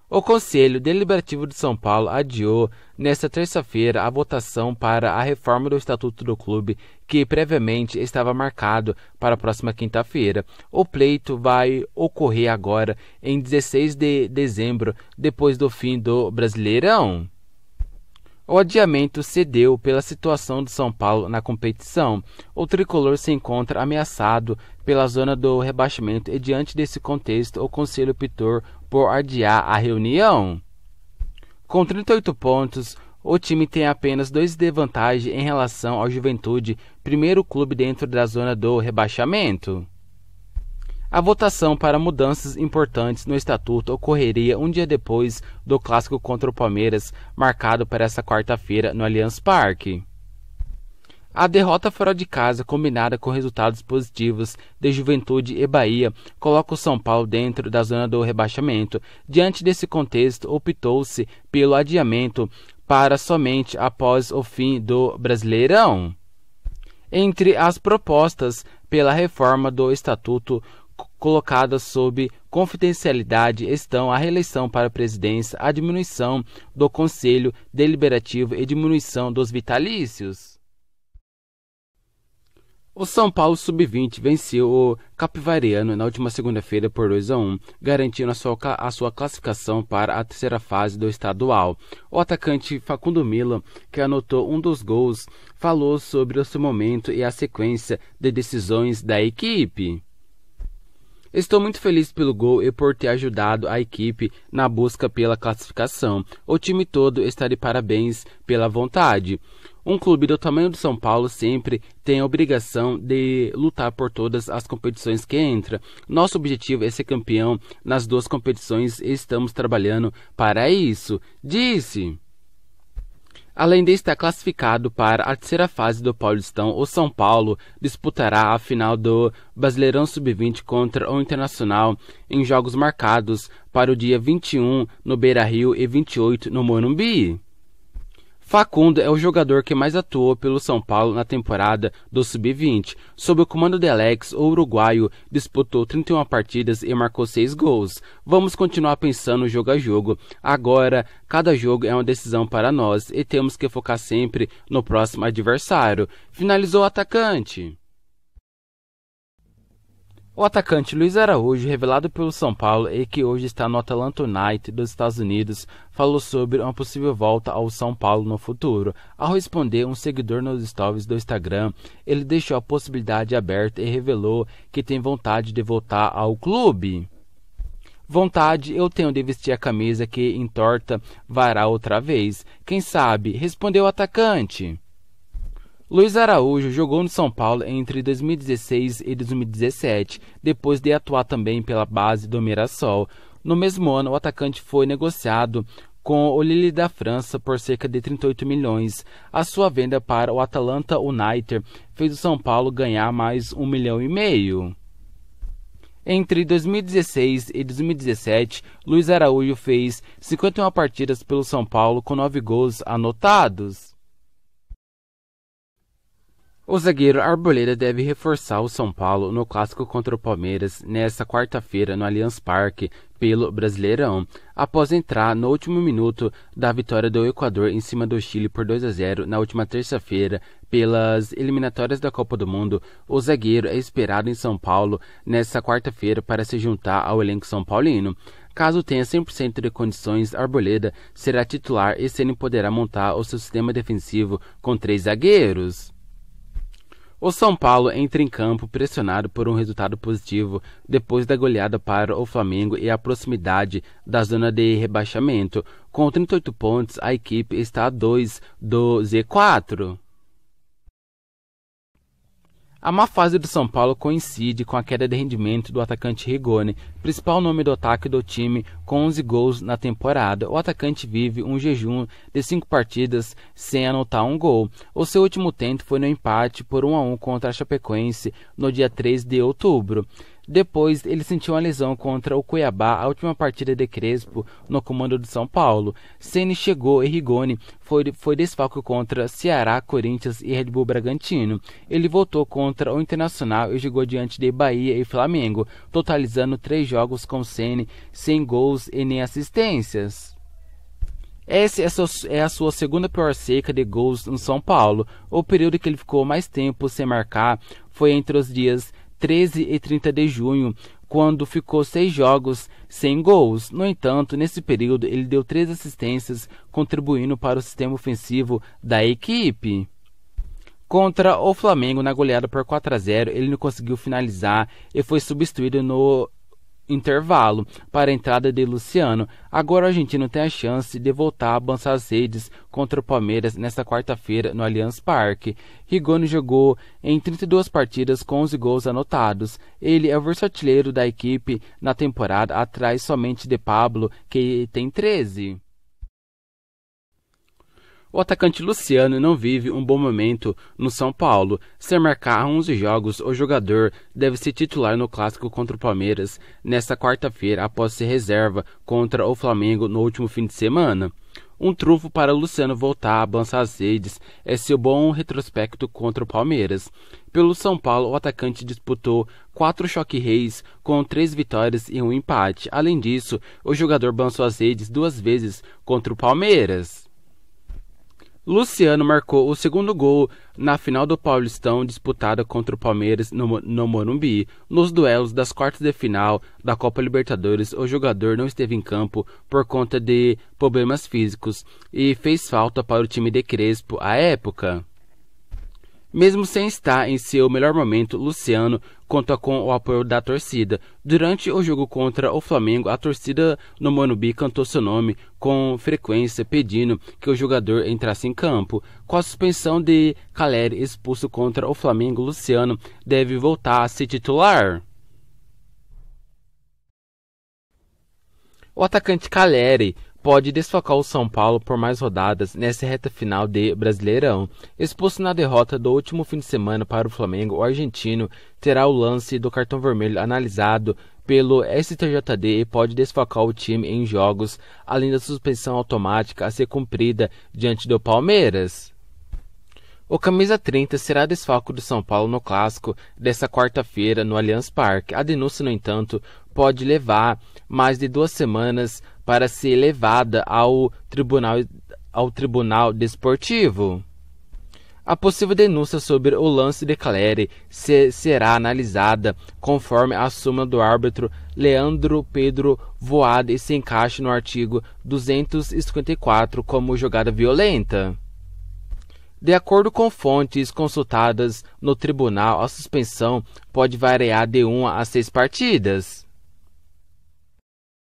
O Conselho Deliberativo de São Paulo adiou, nesta terça-feira, a votação para a reforma do Estatuto do Clube, que previamente estava marcado para a próxima quinta-feira. O pleito vai ocorrer agora, em 16 de dezembro, depois do fim do Brasileirão. O adiamento cedeu pela situação de São Paulo na competição. O tricolor se encontra ameaçado pela zona do rebaixamento e, diante desse contexto, o Conselho optou por adiar a reunião. Com 38 pontos, o time tem apenas 2 de vantagem em relação ao Juventude, primeiro clube dentro da zona do rebaixamento. A votação para mudanças importantes no estatuto ocorreria um dia depois do clássico contra o Palmeiras, marcado para esta quarta-feira no Allianz Parque. A derrota fora de casa, combinada com resultados positivos de Juventude e Bahia, coloca o São Paulo dentro da zona do rebaixamento. Diante desse contexto, optou-se pelo adiamento para somente após o fim do Brasileirão. Entre as propostas pela reforma do estatuto colocadas sob confidencialidade estão a reeleição para a presidência, a diminuição do Conselho Deliberativo e diminuição dos vitalícios. O São Paulo Sub-20 venceu o Capivariano na última segunda-feira por 2-1, garantindo a sua classificação para a terceira fase do estadual. O atacante Facundo Mila, que anotou um dos gols, falou sobre o seu momento e a sequência de decisões da equipe. Estou muito feliz pelo gol e por ter ajudado a equipe na busca pela classificação. O time todo está de parabéns pela vontade. Um clube do tamanho do São Paulo sempre tem a obrigação de lutar por todas as competições que entra. Nosso objetivo é ser campeão nas 2 competições e estamos trabalhando para isso, disse. Além de estar classificado para a terceira fase do Paulistão, o São Paulo disputará a final do Brasileirão Sub-20 contra o Internacional em jogos marcados para o dia 21 no Beira-Rio e 28 no Morumbi. Facundo é o jogador que mais atuou pelo São Paulo na temporada do Sub-20. Sob o comando de Alex, o uruguaio disputou 31 partidas e marcou 6 gols. Vamos continuar pensando jogo a jogo. Agora, cada jogo é uma decisão para nós e temos que focar sempre no próximo adversário. Finalizou o atacante. O atacante Luiz Araújo, revelado pelo São Paulo e que hoje está no Atlanta United dos Estados Unidos, falou sobre uma possível volta ao São Paulo no futuro. Ao responder um seguidor nos stories do Instagram, ele deixou a possibilidade aberta e revelou que tem vontade de voltar ao clube. Vontade eu tenho de vestir a camisa que entorta vará outra vez. Quem sabe? Respondeu o atacante. Luiz Araújo jogou no São Paulo entre 2016 e 2017, depois de atuar também pela base do Mirassol. No mesmo ano, o atacante foi negociado com o Lille da França por cerca de 38 milhões. A sua venda para o Atlanta United fez o São Paulo ganhar mais 1,5 milhão. Entre 2016 e 2017, Luiz Araújo fez 51 partidas pelo São Paulo com 9 gols anotados. O zagueiro Arboleda deve reforçar o São Paulo no clássico contra o Palmeiras nesta quarta-feira no Allianz Parque pelo Brasileirão, após entrar no último minuto da vitória do Equador em cima do Chile por 2-0 na última terça-feira pelas eliminatórias da Copa do Mundo. O zagueiro é esperado em São Paulo nesta quarta-feira para se juntar ao elenco são paulino. Caso tenha 100% de condições, Arboleda será titular e ele poderá montar o seu sistema defensivo com 3 zagueiros. O São Paulo entra em campo pressionado por um resultado positivo depois da goleada para o Flamengo e a proximidade da zona de rebaixamento. Com 38 pontos, a equipe está a 2 do Z4. A má fase do São Paulo coincide com a queda de rendimento do atacante Rigoni, principal nome do ataque do time, com 11 gols na temporada. O atacante vive um jejum de 5 partidas sem anotar um gol. O seu último tento foi no empate por 1-1 contra a Chapecoense no dia 3 de outubro. Depois, ele sentiu uma lesão contra o Cuiabá, a última partida de Crespo no comando de São Paulo. Ceni chegou e Rigoni foi desfalque contra Ceará, Corinthians e Red Bull Bragantino. Ele voltou contra o Internacional e jogou diante de Bahia e Flamengo, totalizando 3 jogos com Ceni, sem gols e nem assistências. Essa é a sua segunda pior seca de gols no São Paulo. O período que ele ficou mais tempo sem marcar foi entre os dias 13 e 30 de junho, quando ficou 6 jogos sem gols. No entanto, nesse período ele deu 3 assistências, contribuindo para o sistema ofensivo da equipe. Contra o Flamengo, na goleada por 4-0, ele não conseguiu finalizar e foi substituído no intervalo para a entrada de Luciano. Agora o argentino tem a chance de voltar a avançar as redes contra o Palmeiras nesta quarta-feira no Allianz Parque. Rigoni jogou em 32 partidas com 11 gols anotados. Ele é o vice-artilheiro da equipe na temporada, atrás somente de Pablo, que tem 13. O atacante Luciano não vive um bom momento no São Paulo. Sem marcar 11 jogos, o jogador deve ser titular no clássico contra o Palmeiras nesta quarta-feira, após ser reserva contra o Flamengo no último fim de semana. Um trunfo para Luciano voltar a avançar as redes é seu bom retrospecto contra o Palmeiras. Pelo São Paulo, o atacante disputou 4 choque-reis com 3 vitórias e 1 empate. Além disso, o jogador avançou as redes 2 vezes contra o Palmeiras. Luciano marcou o segundo gol na final do Paulistão disputada contra o Palmeiras no Morumbi. Nos duelos das quartas de final da Copa Libertadores, o jogador não esteve em campo por conta de problemas físicos e fez falta para o time de Crespo à época. Mesmo sem estar em seu melhor momento, Luciano conta com o apoio da torcida. Durante o jogo contra o Flamengo, a torcida no Morumbi cantou seu nome com frequência, pedindo que o jogador entrasse em campo. Com a suspensão de Caleri expulso contra o Flamengo, Luciano deve voltar a ser titular. O atacante Caleri pode desfalcar o São Paulo por mais rodadas nessa reta final de Brasileirão. Expulso na derrota do último fim de semana para o Flamengo, o argentino terá o lance do cartão vermelho analisado pelo STJD e pode desfalcar o time em jogos, além da suspensão automática a ser cumprida diante do Palmeiras. O camisa 30 será desfalco do São Paulo no clássico desta quarta-feira no Allianz Parque. A denúncia, no entanto, pode levar mais de 2 semanas para ser levada ao Tribunal Desportivo. A possível denúncia sobre o lance de Caleri será analisada conforme a súmula do árbitro Leandro Pedro Voade e se encaixa no artigo 254 como jogada violenta. De acordo com fontes consultadas no tribunal, a suspensão pode variar de 1 a 6 partidas.